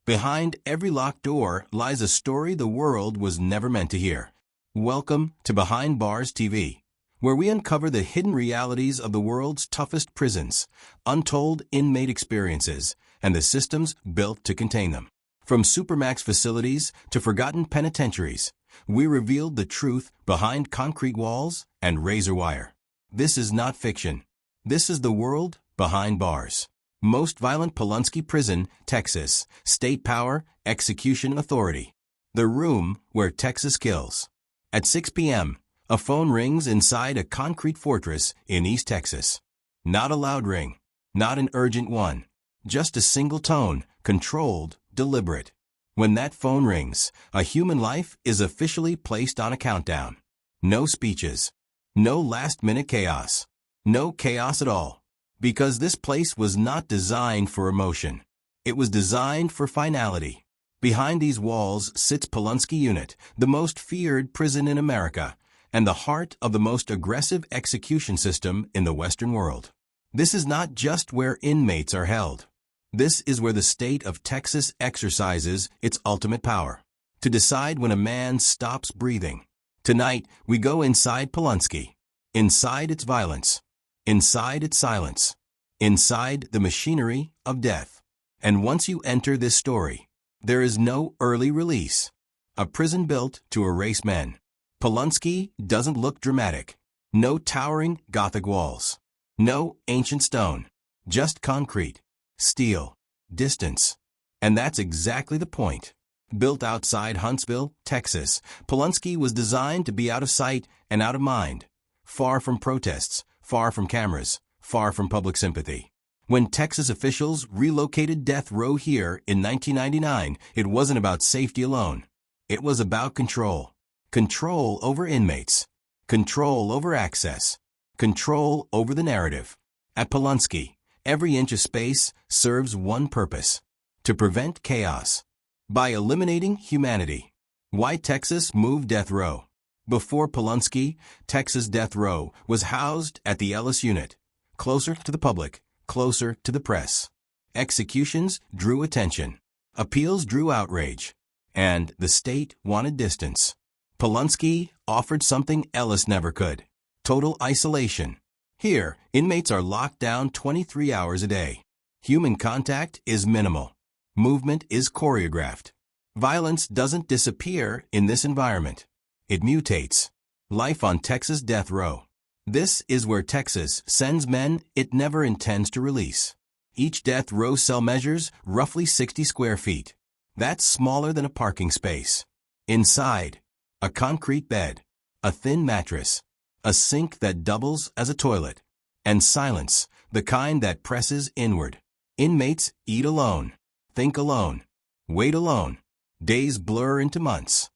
Behind every locked door lies a story the world was never meant to hear. Welcome to Behind Bars TV, where we uncover the hidden realities of the world's toughest prisons, untold inmate experiences, and the systems built to contain them. From supermax facilities to forgotten penitentiaries, we revealed the truth behind concrete walls and razor wire. This is not fiction. This is the world behind bars. Most violent Polunsky Prison, Texas, State Power, Execution Authority. The room where Texas kills. At 6 p.m., a phone rings inside a concrete fortress in East Texas. Not a loud ring, not an urgent one, just a single tone, controlled, deliberate. When that phone rings, a human life is officially placed on a countdown. No speeches, no last-minute chaos, no chaos at all. Because this place was not designed for emotion. It was designed for finality. Behind these walls sits Polunsky Unit, the most feared prison in America, and the heart of the most aggressive execution system in the Western world. This is not just where inmates are held. This is where the state of Texas exercises its ultimate power, to decide when a man stops breathing. Tonight, we go inside Polunsky, inside its violence, inside its silence, inside the machinery of death. And once you enter this story, there is no early release. A prison built to erase men. Polunsky doesn't look dramatic. No towering Gothic walls. No ancient stone. Just concrete, steel, distance. And that's exactly the point. Built outside Huntsville, Texas, Polunsky was designed to be out of sight and out of mind. Far from protests, far from cameras, far from public sympathy. When Texas officials relocated death row here in 1999, it wasn't about safety alone. It was about control. Control over inmates. Control over access. Control over the narrative. At Polunsky, every inch of space serves one purpose: to prevent chaos. By eliminating humanity. Why Texas moved death row? Before Polunsky, Texas death row was housed at the Ellis Unit, closer to the public, closer to the press. Executions drew attention. Appeals drew outrage. And the state wanted distance. Polunsky offered something Ellis never could: total isolation. Here, inmates are locked down 23 hours a day. Human contact is minimal. Movement is choreographed. Violence doesn't disappear in this environment. It mutates. Life on Texas death row. This is where Texas sends men it never intends to release. Each death row cell measures roughly 60 square feet. That's smaller than a parking space. Inside, a concrete bed, a thin mattress, a sink that doubles as a toilet, and silence, the kind that presses inward. Inmates eat alone, think alone, wait alone. Days blur into months.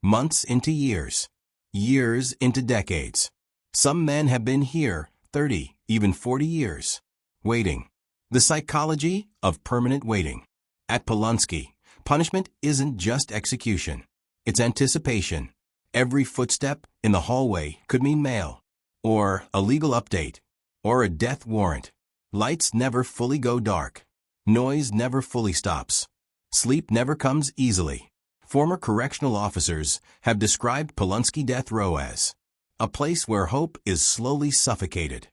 Months into years. Years into decades. Some men have been here 30, even 40 years. Waiting. The psychology of permanent waiting. At Polunsky, punishment isn't just execution. It's anticipation. Every footstep in the hallway could mean mail, or a legal update, or a death warrant. Lights never fully go dark. Noise never fully stops. Sleep never comes easily. Former correctional officers have described Polunsky death row as a place where hope is slowly suffocated.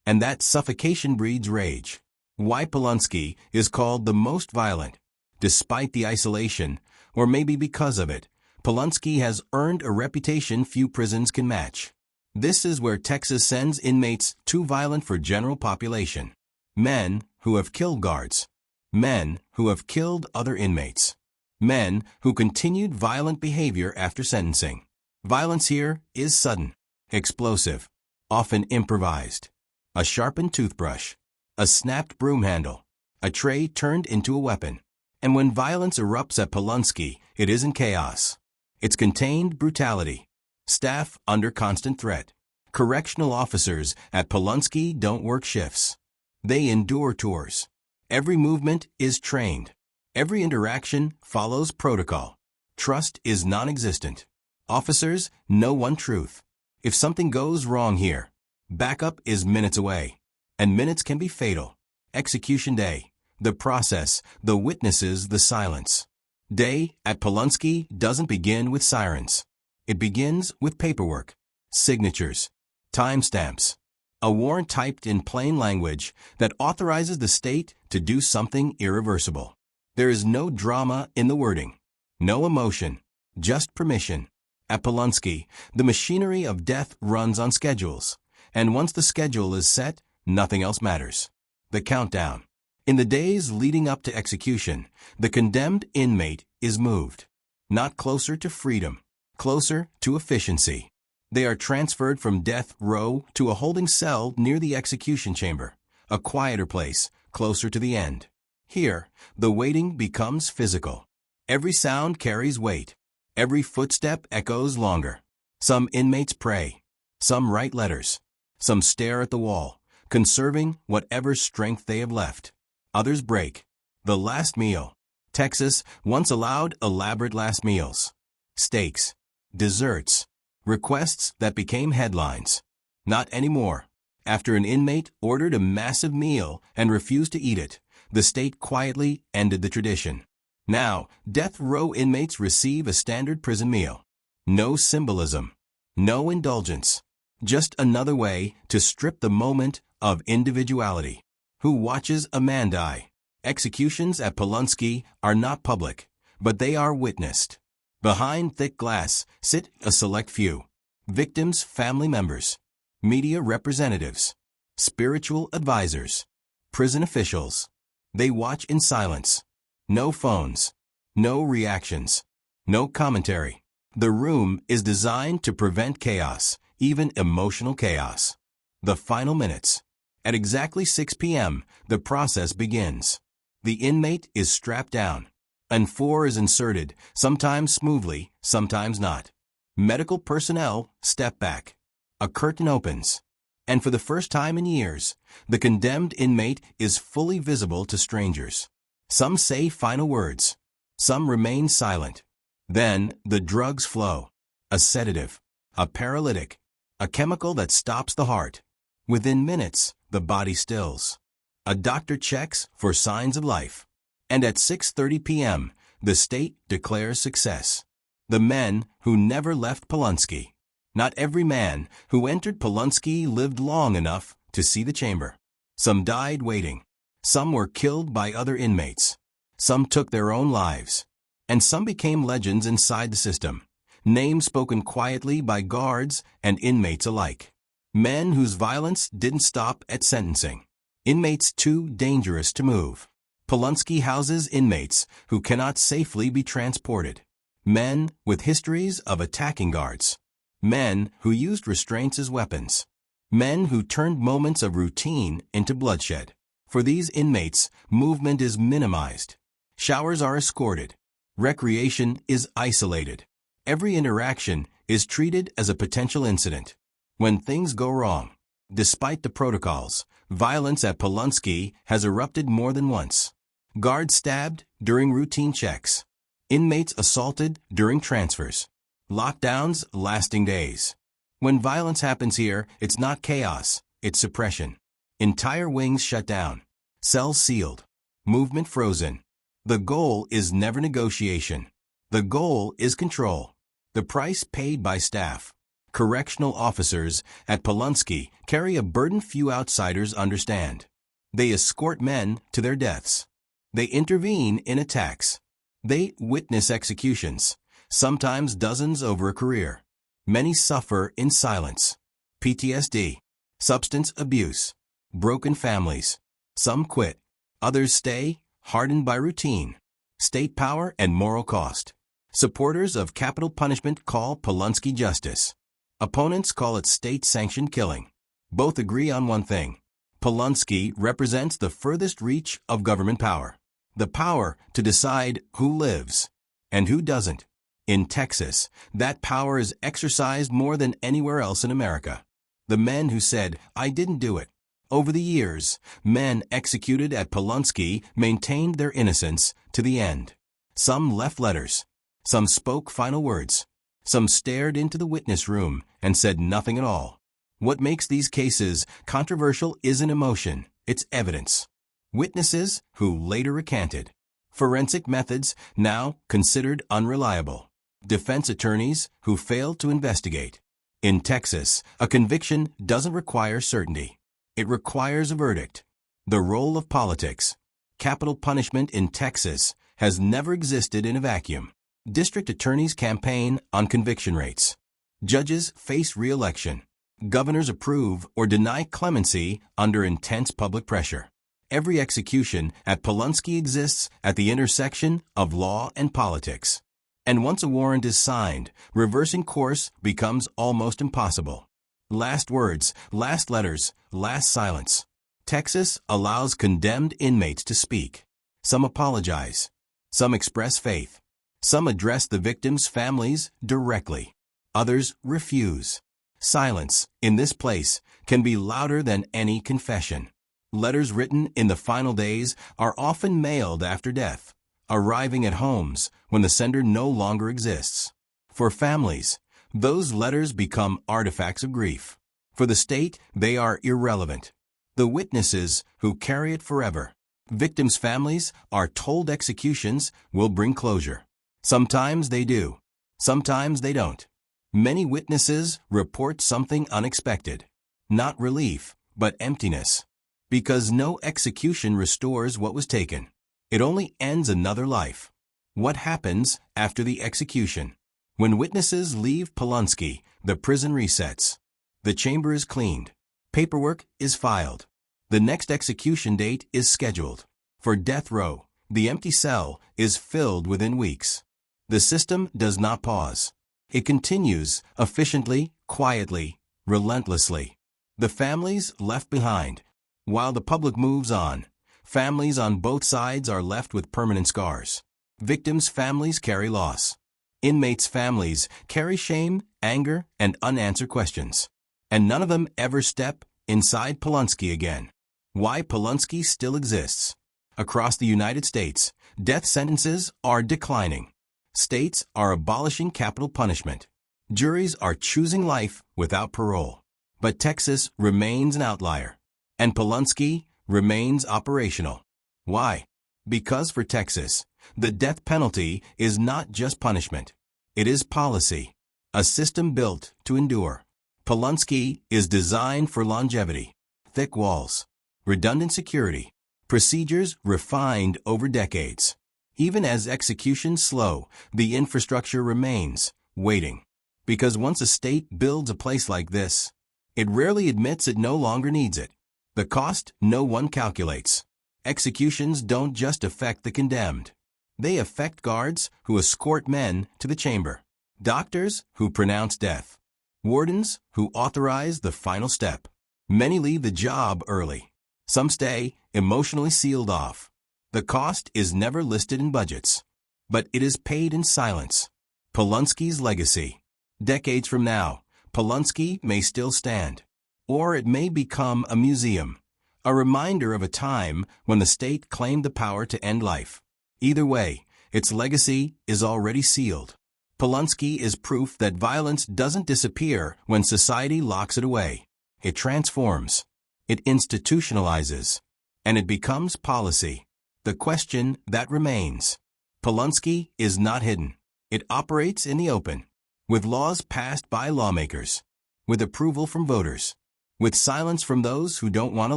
And that suffocation breeds rage. Why Polunsky is called the most violent. Despite the isolation, or maybe because of it, Polunsky has earned a reputation few prisons can match. This is where Texas sends inmates too violent for general population. Men who have killed guards. Men who have killed other inmates. Men who continued violent behavior after sentencing. Violence here is sudden, explosive, often improvised. A sharpened toothbrush, a snapped broom handle, a tray turned into a weapon. And when violence erupts at Polunsky, it isn't chaos. It's contained brutality. Staff under constant threat. Correctional officers at Polunsky don't work shifts. They endure tours. Every movement is trained. Every interaction follows protocol. Trust is non-existent. Officers know one truth. If something goes wrong here, backup is minutes away. And minutes can be fatal. Execution day, The process, the witnesses, the silence. Day at Polunsky doesn't begin with sirens. It begins with paperwork, signatures, timestamps, a warrant typed in plain language that authorizes the state to do something irreversible. There is no drama in the wording, no emotion, just permission. At Polunsky, the machinery of death runs on schedules, and once the schedule is set, nothing else matters. The countdown. In the days leading up to execution, the condemned inmate is moved, not closer to freedom, closer to efficiency. They are transferred from death row to a holding cell near the execution chamber, a quieter place, closer to the end. Here, the waiting becomes physical. Every sound carries weight. Every footstep echoes longer. Some inmates pray. Some write letters. Some stare at the wall, conserving whatever strength they have left. Others break. The last meal. Texas once allowed elaborate last meals. Steaks. Desserts. Requests that became headlines. Not anymore. After an inmate ordered a massive meal and refused to eat it, the state quietly ended the tradition. Now, death row inmates receive a standard prison meal. No symbolism. No indulgence. Just another way to strip the moment of individuality. Who watches a man die? Executions at Polunsky are not public, but they are witnessed. Behind thick glass sit a select few. Victims' family members, media representatives, spiritual advisors, prison officials. They watch in silence. No phones, no reactions, no commentary. The room is designed to prevent chaos, even emotional chaos. The final minutes. At exactly 6 p.m., the process begins. The inmate is strapped down. An 4 is inserted, sometimes smoothly, sometimes not. Medical personnel step back. A curtain opens. And for the first time in years, the condemned inmate is fully visible to strangers. Some say final words. Some remain silent. Then the drugs flow. A sedative, a paralytic, a chemical that stops the heart. Within minutes, the body stills. A doctor checks for signs of life. And at 6:30 p.m., the state declares success. The men who never left Polunsky. Not every man who entered Polunsky lived long enough to see the chamber. Some died waiting. Some were killed by other inmates. Some took their own lives. And some became legends inside the system, names spoken quietly by guards and inmates alike. Men whose violence didn't stop at sentencing. Inmates too dangerous to move. Polunsky houses inmates who cannot safely be transported. Men with histories of attacking guards. Men who used restraints as weapons. Men who turned moments of routine into bloodshed. For these inmates, movement is minimized. Showers are escorted. Recreation is isolated. Every interaction is treated as a potential incident. When things go wrong, despite the protocols, violence at Polunsky has erupted more than once. Guards stabbed during routine checks. Inmates assaulted during transfers. Lockdowns lasting days. When violence happens here, it's not chaos, it's suppression. Entire wings shut down. Cells sealed. Movement frozen. The goal is never negotiation. The goal is control. The price paid by staff. Correctional officers at Polunsky carry a burden few outsiders understand. They escort men to their deaths. They intervene in attacks. They witness executions, sometimes dozens over a career. Many suffer in silence. PTSD, substance abuse, broken families. Some quit. Others stay, hardened by routine, state power and moral cost. Supporters of capital punishment call Polunsky justice. Opponents call it state-sanctioned killing. Both agree on one thing. Polunsky represents the furthest reach of government power. The power to decide who lives and who doesn't. In Texas, that power is exercised more than anywhere else in America. The men who said, "I didn't do it." Over the years, men executed at Polunsky maintained their innocence to the end. Some left letters. Some spoke final words. Some stared into the witness room and said nothing at all. What makes these cases controversial isn't emotion, it's evidence. Witnesses who later recanted. Forensic methods now considered unreliable. Defense attorneys who failed to investigate. In Texas, a conviction doesn't require certainty. It requires a verdict. The role of politics. Capital punishment in Texas has never existed in a vacuum. District attorneys campaign on conviction rates. Judges face re-election. Governors approve or deny clemency under intense public pressure. Every execution at Polunsky exists at the intersection of law and politics. And once a warrant is signed, reversing course becomes almost impossible. Last words, last letters, last silence. Texas allows condemned inmates to speak. Some apologize. Some express faith. Some address the victims' families directly. Others refuse. Silence, in this place, can be louder than any confession. Letters written in the final days are often mailed after death, arriving at homes when the sender no longer exists. For families, those letters become artifacts of grief. For the state, they are irrelevant. The witnesses who carry it forever. Victims' families are told executions will bring closure. Sometimes they do. Sometimes they don't. Many witnesses report something unexpected. Not relief, but emptiness. Because no execution restores what was taken. It only ends another life. What happens after the execution? When witnesses leave Polunsky, the prison resets. The chamber is cleaned. Paperwork is filed. The next execution date is scheduled. For death row, the empty cell is filled within weeks. The system does not pause. It continues efficiently, quietly, relentlessly. The families left behind. While the public moves on, families on both sides are left with permanent scars. Victims' families carry loss. Inmates' families carry shame, anger, and unanswered questions. And none of them ever step inside Polunsky again. Why Polunsky still exists. Across the United States, death sentences are declining. States are abolishing capital punishment. Juries are choosing life without parole. But Texas remains an outlier. And Polunsky remains operational. Why? Because for Texas, the death penalty is not just punishment. It is policy, a system built to endure. Polunsky is designed for longevity, thick walls, redundant security, procedures refined over decades. Even as executions slow, the infrastructure remains, waiting. Because once a state builds a place like this, it rarely admits it no longer needs it. The cost no one calculates. Executions don't just affect the condemned. They affect guards who escort men to the chamber, doctors who pronounce death, wardens who authorize the final step. Many leave the job early. Some stay emotionally sealed off. The cost is never listed in budgets, but it is paid in silence. Polunsky's legacy. Decades from now, Polunsky may still stand. Or it may become a museum, a reminder of a time when the state claimed the power to end life. Either way, its legacy is already sealed. Polunsky is proof that violence doesn't disappear when society locks it away. It transforms. It institutionalizes. And it becomes policy. The question that remains. Polunsky is not hidden. It operates in the open. With laws passed by lawmakers. With approval from voters. With silence from those who don't want to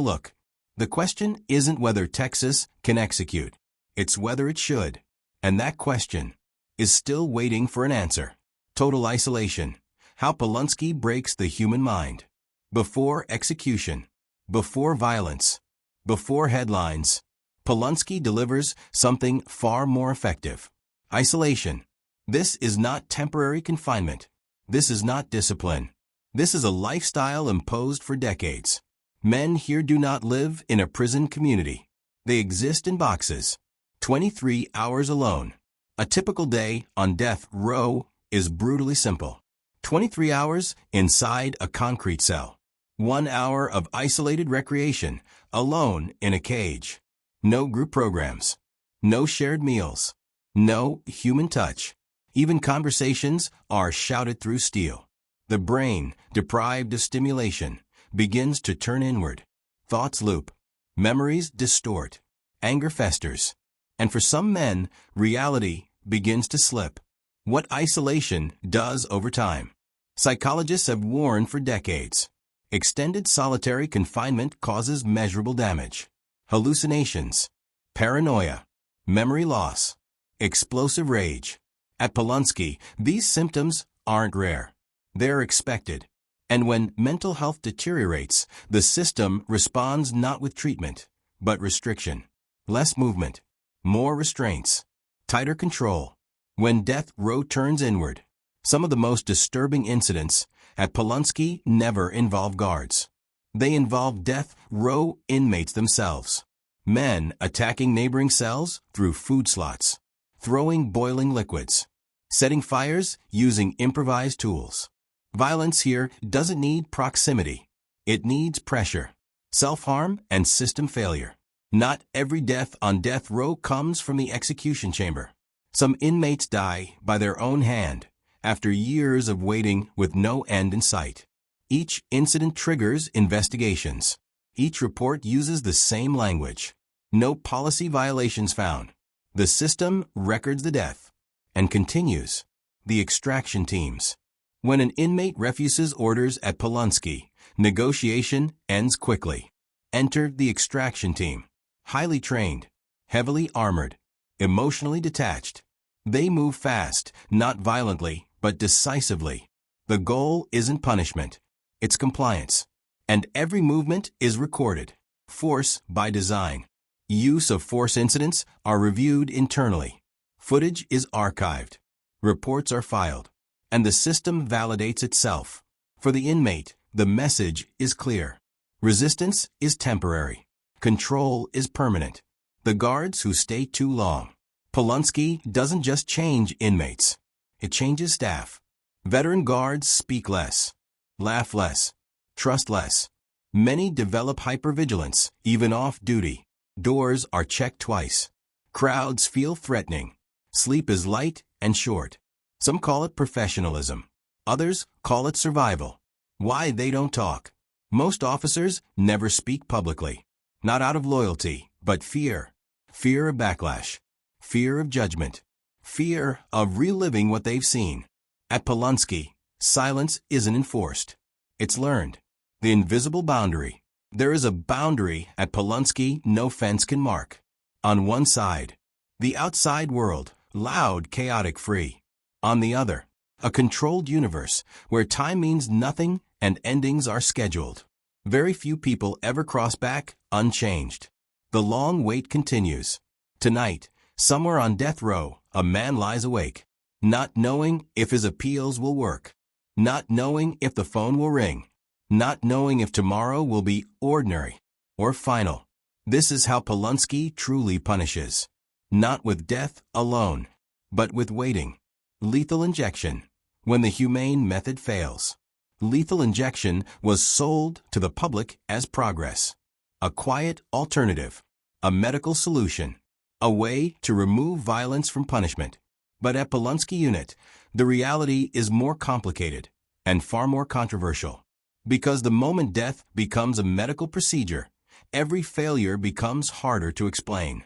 look. The question isn't whether Texas can execute. It's whether it should. And that question is still waiting for an answer. Total isolation. How Polunsky breaks the human mind. Before execution. Before violence. Before headlines. Polunsky delivers something far more effective. Isolation. This is not temporary confinement. This is not discipline. This is a lifestyle imposed for decades. Men here do not live in a prison community. They exist in boxes. 23 hours alone. A typical day on death row is brutally simple. 23 hours inside a concrete cell. 1 hour of isolated recreation, alone in a cage. No group programs. No shared meals. No human touch. Even conversations are shouted through steel. The brain, deprived of stimulation, begins to turn inward. Thoughts loop. Memories distort. Anger festers. And for some men, reality begins to slip. What isolation does over time. Psychologists have warned for decades. Extended solitary confinement causes measurable damage. Hallucinations, paranoia, memory loss, explosive rage. At Polunsky, these symptoms aren't rare. They're expected. And when mental health deteriorates, the system responds not with treatment, but restriction. Less movement, more restraints, tighter control. When death row turns inward, some of the most disturbing incidents at Polunsky never involve guards. They involve death row inmates themselves. Men attacking neighboring cells through food slots, throwing boiling liquids, setting fires using improvised tools. Violence here doesn't need proximity. It needs pressure, self-harm, and system failure. Not every death on death row comes from the execution chamber. Some inmates die by their own hand after years of waiting with no end in sight. Each incident triggers investigations. Each report uses the same language. No policy violations found. The system records the death and continues. The extraction teams. When an inmate refuses orders at Polunsky, negotiation ends quickly. Enter the extraction team. Highly trained, heavily armored, emotionally detached. They move fast, not violently, but decisively. The goal isn't punishment. It's compliance. And every movement is recorded. Force by design. Use of force incidents are reviewed internally. Footage is archived. Reports are filed. And the system validates itself. For the inmate, the message is clear. Resistance is temporary. Control is permanent. The guards who stay too long. Polunsky doesn't just change inmates. It changes staff. Veteran guards speak less, laugh less, trust less. Many develop hypervigilance, even off duty. Doors are checked twice. Crowds feel threatening. Sleep is light and short. Some call it professionalism. Others call it survival. Why they don't talk. Most officers never speak publicly. Not out of loyalty, but fear. Fear of backlash. Fear of judgment. Fear of reliving what they've seen. At Polunsky, silence isn't enforced. It's learned. The invisible boundary. There is a boundary at Polunsky no fence can mark. On one side, the outside world, loud, chaotic, free. On the other, a controlled universe where time means nothing and endings are scheduled. Very few people ever cross back unchanged. The long wait continues. Tonight, somewhere on death row, a man lies awake, not knowing if his appeals will work, not knowing if the phone will ring, not knowing if tomorrow will be ordinary or final. This is how Polunsky truly punishes. Not with death alone, but with waiting. Lethal injection. When the humane method fails. Lethal injection was sold to the public as progress. A quiet alternative. A medical solution. A way to remove violence from punishment. But at Polunsky Unit, the reality is more complicated and far more controversial. Because the moment death becomes a medical procedure, every failure becomes harder to explain.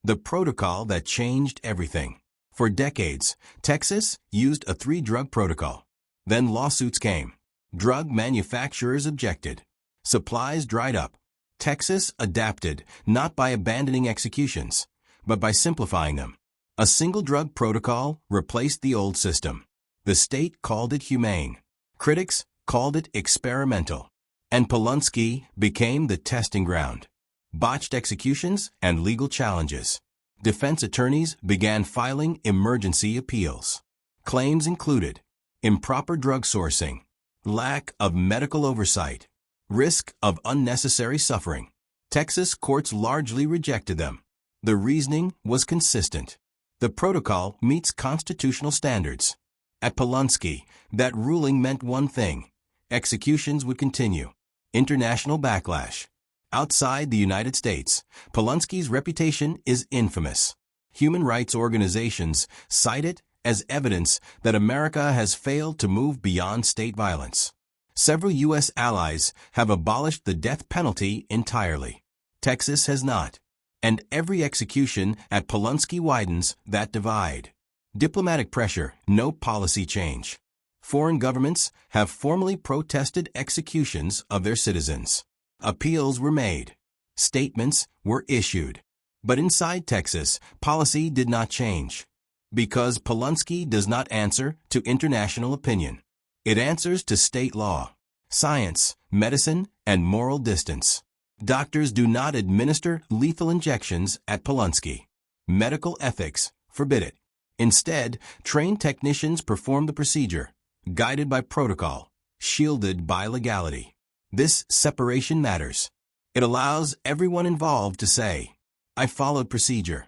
The protocol that changed everything. For decades, Texas used a 3-drug protocol. Then lawsuits came. Drug manufacturers objected. Supplies dried up. Texas adapted, not by abandoning executions, but by simplifying them. A single drug protocol replaced the old system. The state called it humane. Critics called it experimental. And Polunsky became the testing ground. Botched executions and legal challenges. Defense attorneys began filing emergency appeals. Claims included improper drug sourcing, lack of medical oversight, risk of unnecessary suffering. Texas courts largely rejected them. The reasoning was consistent. The protocol meets constitutional standards. At Polunsky, that ruling meant one thing: executions would continue. International backlash. Outside the United States, Polunsky's reputation is infamous. Human rights organizations cite it as evidence that America has failed to move beyond state violence. Several U.S. allies have abolished the death penalty entirely. Texas has not. And every execution at Polunsky widens that divide. Diplomatic pressure, no policy change. Foreign governments have formally protested executions of their citizens. Appeals were made. Statements were issued. But inside Texas, policy did not change. Because Polunsky does not answer to international opinion. It answers to state law, science, medicine, and moral distance. Doctors do not administer lethal injections at Polunsky. Medical ethics forbid it. Instead, trained technicians perform the procedure, guided by protocol, shielded by legality. This separation matters. It allows everyone involved to say, I followed procedure.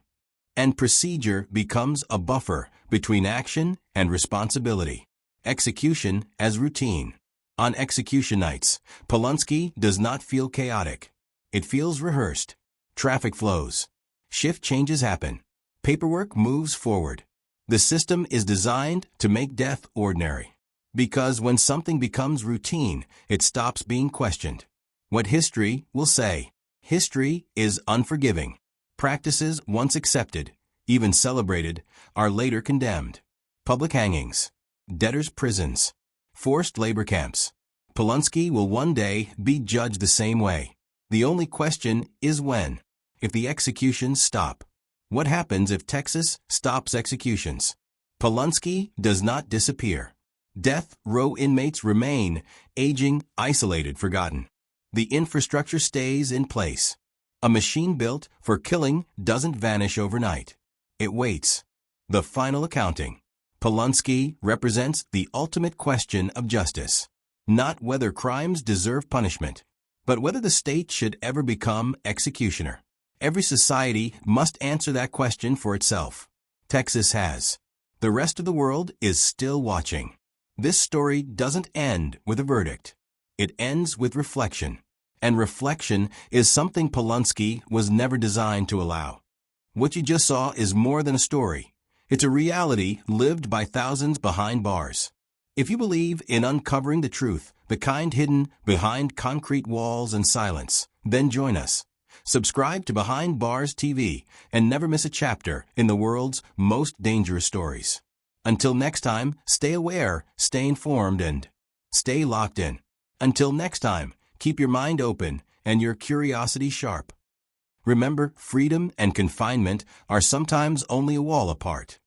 And procedure becomes a buffer between action and responsibility. Execution as routine. On execution nights, Polunsky does not feel chaotic. It feels rehearsed. Traffic flows. Shift changes happen. Paperwork moves forward. The system is designed to make death ordinary. Because when something becomes routine, it stops being questioned. What history will say. History is unforgiving. Practices once accepted, even celebrated, are later condemned. Public hangings. Debtors' prisons. Forced labor camps. Polunsky will one day be judged the same way. The only question is when. If the executions stop. What happens if Texas stops executions? Polunsky does not disappear. Death row inmates remain, aging, isolated, forgotten. The infrastructure stays in place. A machine built for killing doesn't vanish overnight. It waits. The final accounting. Polunsky represents the ultimate question of justice. Not whether crimes deserve punishment, but whether the state should ever become executioner. Every society must answer that question for itself. Texas has. The rest of the world is still watching. This story doesn't end with a verdict. It ends with reflection. And reflection is something Polunsky was never designed to allow. What you just saw is more than a story. It's a reality lived by thousands behind bars. If you believe in uncovering the truth, the kind hidden behind concrete walls and silence, then join us. Subscribe to Behind Bars TV and never miss a chapter in the world's most dangerous stories. Until next time, stay aware, stay informed, and stay locked in. Until next time, keep your mind open and your curiosity sharp. Remember, freedom and confinement are sometimes only a wall apart.